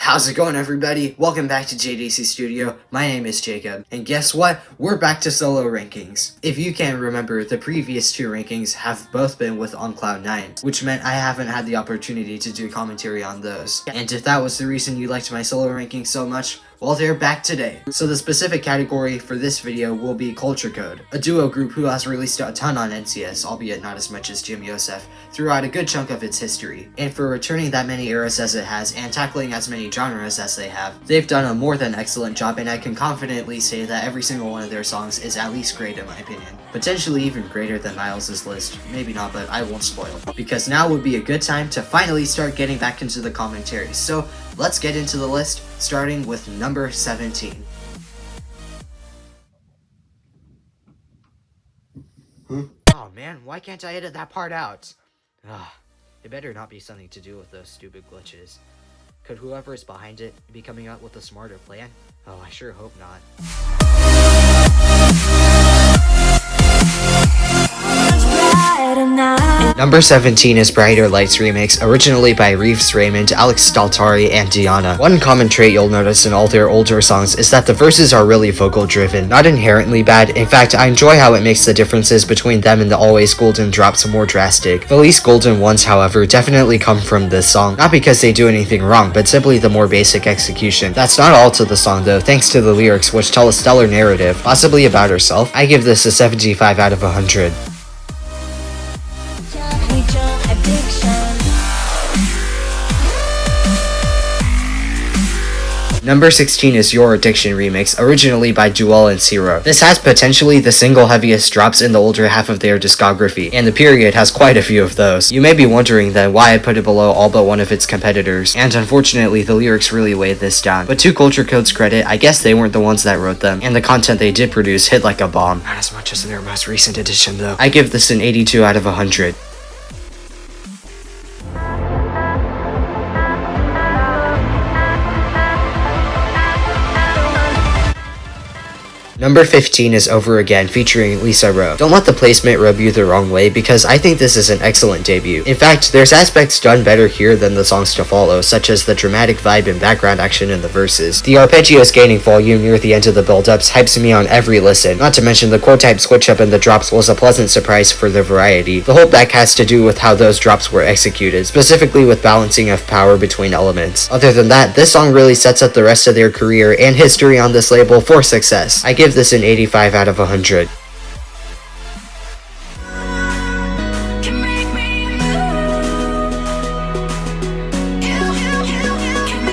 How's it going, everybody? Welcome back to JDC Studio. My name is Jacob, and guess what? We're back to solo rankings. If you can't remember, the previous two rankings have both been with On Cloud 9, which meant I haven't had the opportunity to do commentary on those. And if that was the reason you liked my solo rankings so much, well, they're back today. So the specific category for this video will be Culture Code, a duo group who has released a ton on NCS, albeit not as much as Jim Yosef, throughout a good chunk of its history. And for returning that many eras as it has, and tackling as many genres as they have, they've done a more than excellent job, and I can confidently say that every single one of their songs is at least great in my opinion. Potentially even greater than Miles' list. Maybe not, but I won't spoil. Because now would be a good time to finally start getting back into the commentary. So let's get into the list, starting with number 17. Oh man, why can't I edit that part out? It better not be something to do with those stupid glitches. Could whoever is behind it be coming up with a smarter plan? Oh, I sure hope not. Number 17 is Brighter Lights remix, originally by Reeves Raymond, Alex Staltari, and Diana. One common trait you'll notice in all their older songs is that the verses are really vocal driven, not inherently bad. In fact, I enjoy how it makes the differences between them and the Always Golden drops more drastic. The least golden ones, however, definitely come from this song, not because they do anything wrong, but simply the more basic execution. That's not all to the song though, thanks to the lyrics, which tell a stellar narrative, possibly about herself. I give this a 75 out of 100. Number 16 is Your Addiction remix, originally by Jewel and Zero. This has potentially the single heaviest drops in the older half of their discography, and the period has quite a few of those. You may be wondering then why I put it below all but one of its competitors, and unfortunately the lyrics really weigh this down. But to Culture Code's credit, I guess they weren't the ones that wrote them, and the content they did produce hit like a bomb. Not as much as their most recent edition though. I give this an 82 out of 100. Number 15 is Over Again, featuring Lisa Rowe. Don't let the placement rub you the wrong way, because I think this is an excellent debut. In fact, there's aspects done better here than the songs to follow, such as the dramatic vibe and background action in the verses. The arpeggios gaining volume near the end of the build-ups hypes me on every listen, not to mention the chord type switch up in the drops was a pleasant surprise for the variety. The holdback has to do with how those drops were executed, specifically with balancing of power between elements. Other than that, this song really sets up the rest of their career and history on this label for success. I give this an 85 out of 100.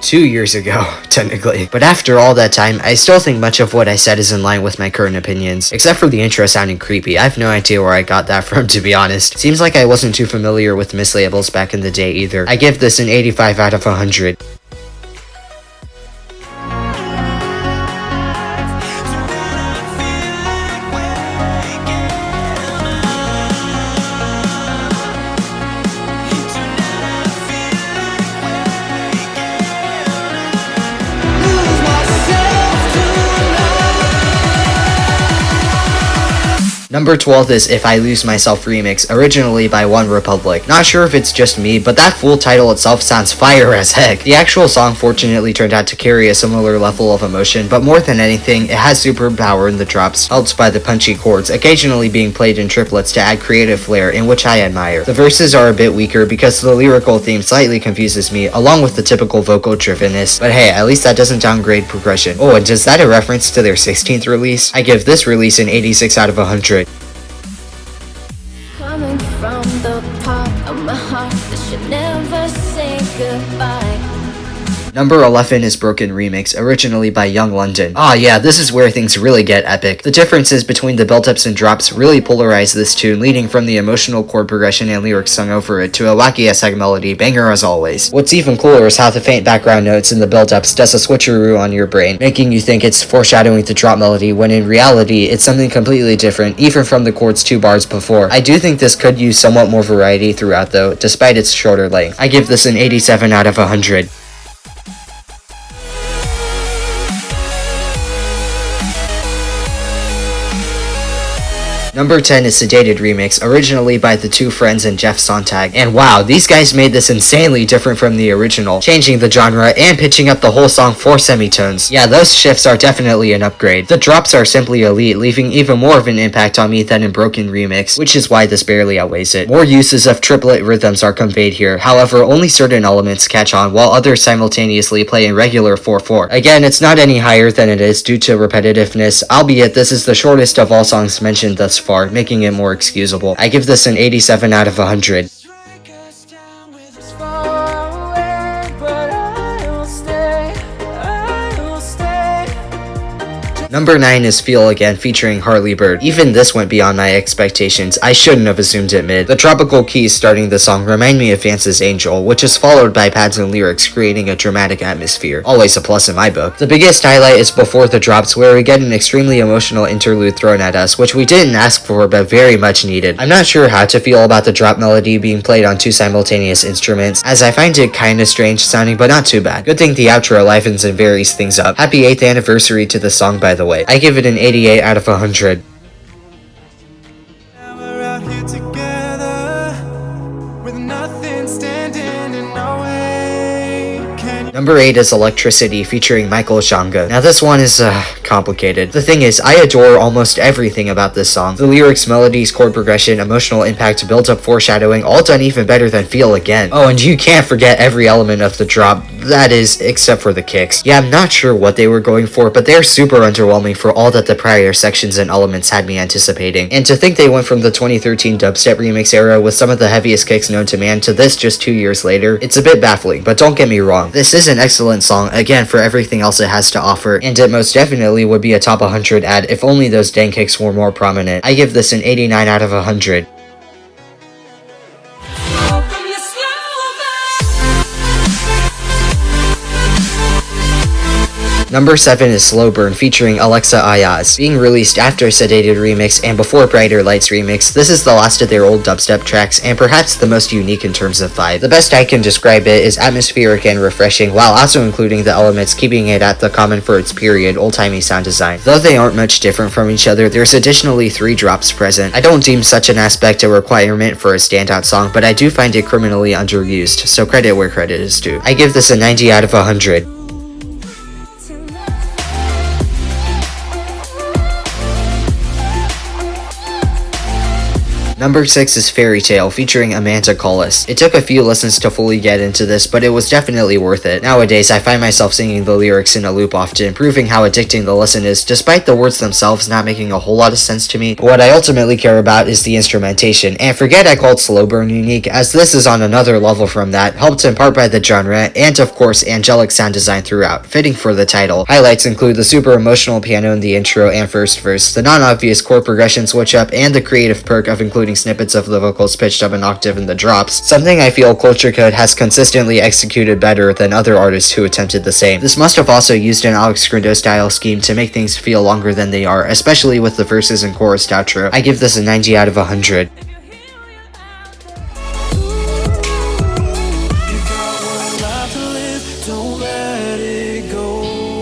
Two years ago, technically. But after all that time, I still think much of what I said is in line with my current opinions. Except for the intro sounding creepy. I have no idea where I got that from, to be honest. Seems like I wasn't too familiar with mislabels back in the day either. I give this an 85 out of 100. Number 12 is If I Lose Myself remix, originally by One Republic. Not sure if it's just me, but that full title itself sounds fire as heck. The actual song fortunately turned out to carry a similar level of emotion, but more than anything, it has superb power in the drops, helped by the punchy chords, occasionally being played in triplets to add creative flair, in which I admire. The verses are a bit weaker because the lyrical theme slightly confuses me, along with the typical vocal drivenness, but hey, at least that doesn't downgrade progression. Oh, and is that a reference to their 16th release? I give this release an 86 out of 100. From the part of my heart that should never say goodbye. Number 11 is Broken remix, originally by Young London. Ah yeah, this is where things really get epic. The differences between the build-ups and drops really polarize this tune, leading from the emotional chord progression and lyrics sung over it to a wacky as heck melody, banger as always. What's even cooler is how the faint background notes in the build-ups does a switcheroo on your brain, making you think it's foreshadowing the drop melody when in reality it's something completely different, even from the chord's 2 bars before. I do think this could use somewhat more variety throughout though, despite its shorter length. I give this an 87 out of 100. Number 10 is Sedated Remix, originally by the two friends and Jeff Sontag. And wow, these guys made this insanely different from the original, changing the genre and pitching up the whole song 4 semitones. Yeah, those shifts are definitely an upgrade. The drops are simply elite, leaving even more of an impact on me than in Broken Remix, which is why this barely outweighs it. More uses of triplet rhythms are conveyed here, however, only certain elements catch on, while others simultaneously play in regular 4/4. Again, it's not any higher than it is due to repetitiveness, albeit this is the shortest of all songs mentioned thus far, making it more excusable. I give this an 87 out of 100. Number 9 is Feel Again featuring Harley Bird. Even this went beyond my expectations. I shouldn't have assumed it mid. The tropical keys starting the song remind me of Vance's Angel, which is followed by pads and lyrics creating a dramatic atmosphere. Always a plus in my book. The biggest highlight is before the drops, where we get an extremely emotional interlude thrown at us, which we didn't ask for but very much needed. I'm not sure how to feel about the drop melody being played on 2 simultaneous instruments, as I find it kinda strange sounding but not too bad. Good thing the outro livens and varies things up. Happy 8th anniversary to the song, by the way. I give it an 88 out of 100. Number 8 is Electricity featuring Michael Shanga. Now this one is complicated. The thing is, I adore almost everything about this song. The lyrics, melodies, chord progression, emotional impact, build-up, foreshadowing, all done even better than Feel Again. Oh, and you can't forget every element of the drop. That is, except for the kicks. Yeah, I'm not sure what they were going for, but they're super underwhelming for all that the prior sections and elements had me anticipating. And to think they went from the 2013 dubstep remix era with some of the heaviest kicks known to man to this just 2 years later, it's a bit baffling, but don't get me wrong. This is an excellent song, again, for everything else it has to offer, and it most definitely would be a top 100 ad if only those dang kicks were more prominent. I give this an 89 out of 100. Number 7 is Slow Burn featuring Alexa Ayaz. Being released after Sedated Remix and before Brighter Lights Remix, this is the last of their old dubstep tracks and perhaps the most unique in terms of vibe. The best I can describe it is atmospheric and refreshing, while also including the elements keeping it at the common for its period old-timey sound design. Though they aren't much different from each other, there's additionally 3 drops present. I don't deem such an aspect a requirement for a standout song, but I do find it criminally underused, so credit where credit is due. I give this a 90 out of 100. Number 6 is Fairy Tale featuring Amanda Collis. It took a few listens to fully get into this, but it was definitely worth it. Nowadays, I find myself singing the lyrics in a loop often, proving how addicting the listen is, despite the words themselves not making a whole lot of sense to me. But what I ultimately care about is the instrumentation, and forget I called Slow Burn unique, as this is on another level from that, helped in part by the genre, and of course, angelic sound design throughout, fitting for the title. Highlights include the super emotional piano in the intro and first verse, the non-obvious chord progression switch up, and the creative perk of including snippets of the vocals pitched up an octave in the drops, something I feel Culture Code has consistently executed better than other artists who attempted the same. This must have also used an Alex Grindo style scheme to make things feel longer than they are, especially with the verses and chorus outro. I give this a 90 out of 100.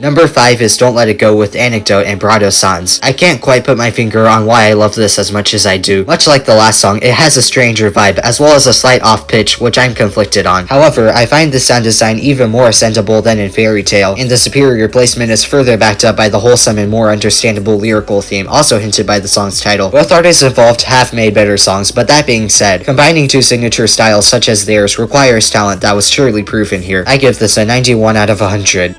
Number 5 is Don't Let It Go with Anecdote and Brado Sans. I can't quite put my finger on why I love this as much as I do. Much like the last song, it has a stranger vibe, as well as a slight off pitch, which I'm conflicted on. However, I find the sound design even more ascendable than in Fairy Tale, and the superior placement is further backed up by the wholesome and more understandable lyrical theme, also hinted by the song's title. Both artists involved have made better songs, but that being said, combining 2 signature styles such as theirs requires talent that was surely proven here. I give this a 91 out of 100.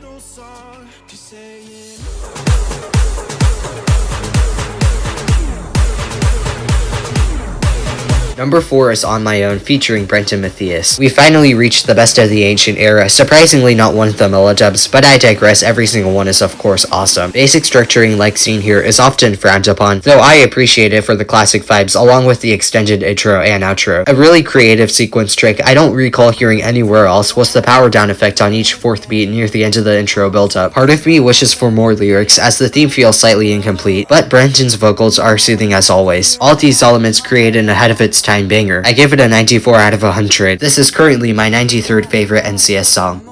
Number 4 is On My Own featuring Brenton Matthias. We finally reached the best of the ancient era, surprisingly not one of the melodubs, but I digress, every single one is of course awesome. Basic structuring like seen here is often frowned upon, though I appreciate it for the classic vibes along with the extended intro and outro. A really creative sequence trick I don't recall hearing anywhere else was the power down effect on each 4th beat near the end of the intro build-up. Part of me wishes for more lyrics as the theme feels slightly incomplete, but Brenton's vocals are soothing as always. All these elements create an ahead of its time banger. I give it a 94 out of 100. This is currently my 93rd favorite NCS song.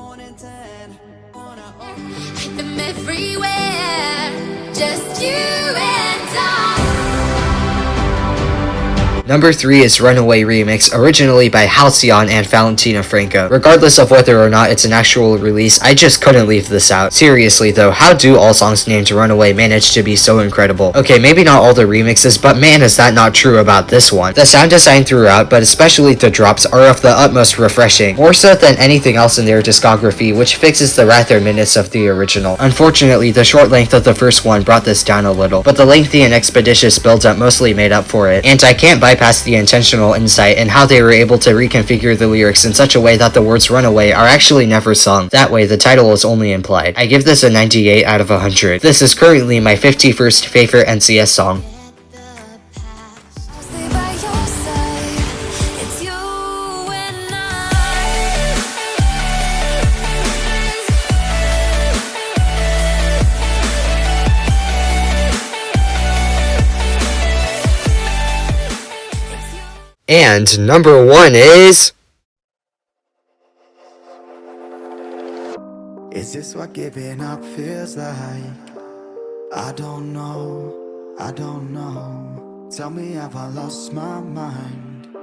Number 3 is Runaway Remix, originally by Halcyon and Valentina Franco. Regardless of whether or not it's an actual release, I just couldn't leave this out. Seriously though, how do all songs named Runaway manage to be so incredible? Okay, maybe not all the remixes, but man is that not true about this one. The sound design throughout, but especially the drops, are of the utmost refreshing, more so than anything else in their discography, which fixes the rather minutes of the original. Unfortunately, the short length of the first one brought this down a little, but the lengthy and expeditious build-up mostly made up for it, and I can't bypass the intentional insight in how they were able to reconfigure the lyrics in such a way that the words runaway are actually never sung. That way, the title is only implied. I give this a 98 out of 100. This is currently my 51st favorite NCS song. And number 1 is... Is this what giving up feels like? I don't know. Tell me, have I lost my mind?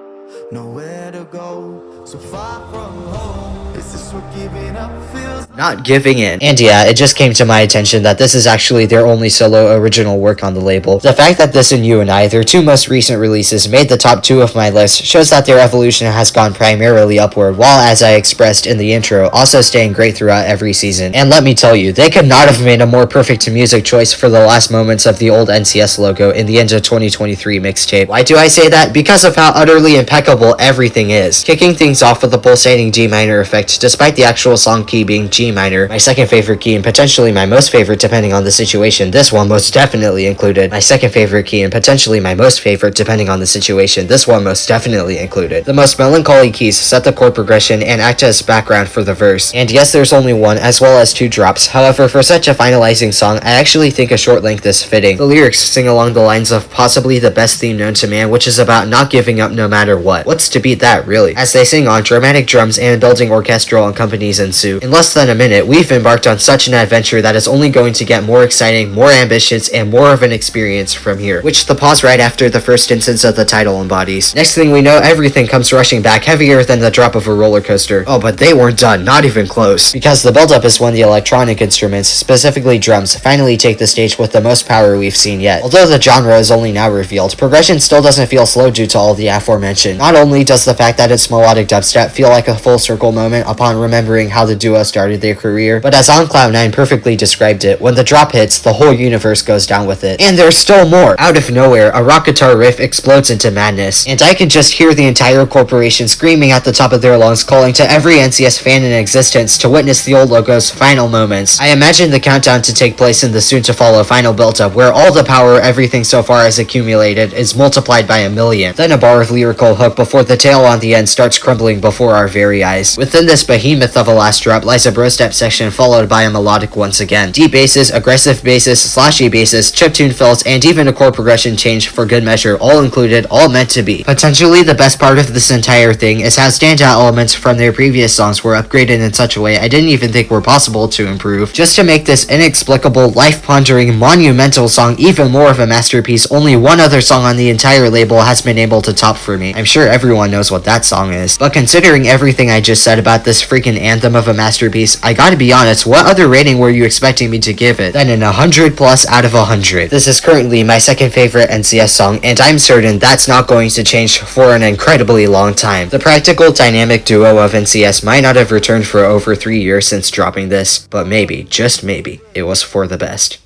Nowhere to go, so far from home. Is this what giving up feels like? Not giving in. And yeah, it just came to my attention that this is actually their only solo original work on the label. The fact that this and You and I, their 2 most recent releases, made the top 2 of my list shows that their evolution has gone primarily upward, while, as I expressed in the intro, also staying great throughout every season. And let me tell you, they could not have made a more perfect music choice for the last moments of the old NCS logo in the end of 2023 mixtape. Why do I say that? Because of how utterly impeccable everything is. Kicking things off with the pulsating G minor effect, despite the actual song key being G minor, my second favorite key and potentially my most favorite depending on the situation, this one most definitely included. My second favorite key and potentially my most favorite depending on the situation, this one most definitely included. The most melancholy keys set the chord progression and act as background for the verse. And yes, there's only one as well as 2 drops. However, for such a finalizing song, I actually think a short length is fitting. The lyrics sing along the lines of possibly the best theme known to man, which is about not giving up no matter what. What's to beat that, really? As they sing on, dramatic drums and building orchestral accompanies ensue. In less than a minute, we've embarked on such an adventure that is only going to get more exciting, more ambitious, and more of an experience from here, which the pause right after the first instance of the title embodies. Next thing we know, everything comes rushing back heavier than the drop of a roller coaster. Oh, but they weren't done, not even close. Because the buildup is when the electronic instruments, specifically drums, finally take the stage with the most power we've seen yet. Although the genre is only now revealed, progression still doesn't feel slow due to all the aforementioned. Not only does the fact that it's melodic dubstep feel like a full circle moment upon remembering how the duo started their career, but as On Cloud 9 perfectly described it, when the drop hits, the whole universe goes down with it. And there's still more! Out of nowhere, a rock guitar riff explodes into madness, and I can just hear the entire corporation screaming at the top of their lungs, calling to every NCS fan in existence to witness the old logo's final moments. I imagine the countdown to take place in the soon-to-follow final build-up, where all the power everything so far has accumulated is multiplied by 1,000,000. Then a bar of lyrical hook before the tail on the end starts crumbling before our very eyes. Within this behemoth of a last drop lies a bro step section followed by a melodic once again. Deep basses, aggressive basses, slashy basses, chiptune fills, and even a chord progression change for good measure, all included, all meant to be. Potentially the best part of this entire thing is how standout elements from their previous songs were upgraded in such a way I didn't even think were possible to improve, just to make this inexplicable, life-pondering, monumental song even more of a masterpiece. Only one other song on the entire label has been able to top for me. I'm sure everyone knows what that song is. But considering everything I just said about this freaking anthem of a masterpiece, I gotta be honest, what other rating were you expecting me to give it than an 100 plus out of 100? This is currently my second favorite NCS song, and I'm certain that's not going to change for an incredibly long time. The practical dynamic duo of NCS might not have returned for over 3 years since dropping this, but maybe, just maybe, it was for the best.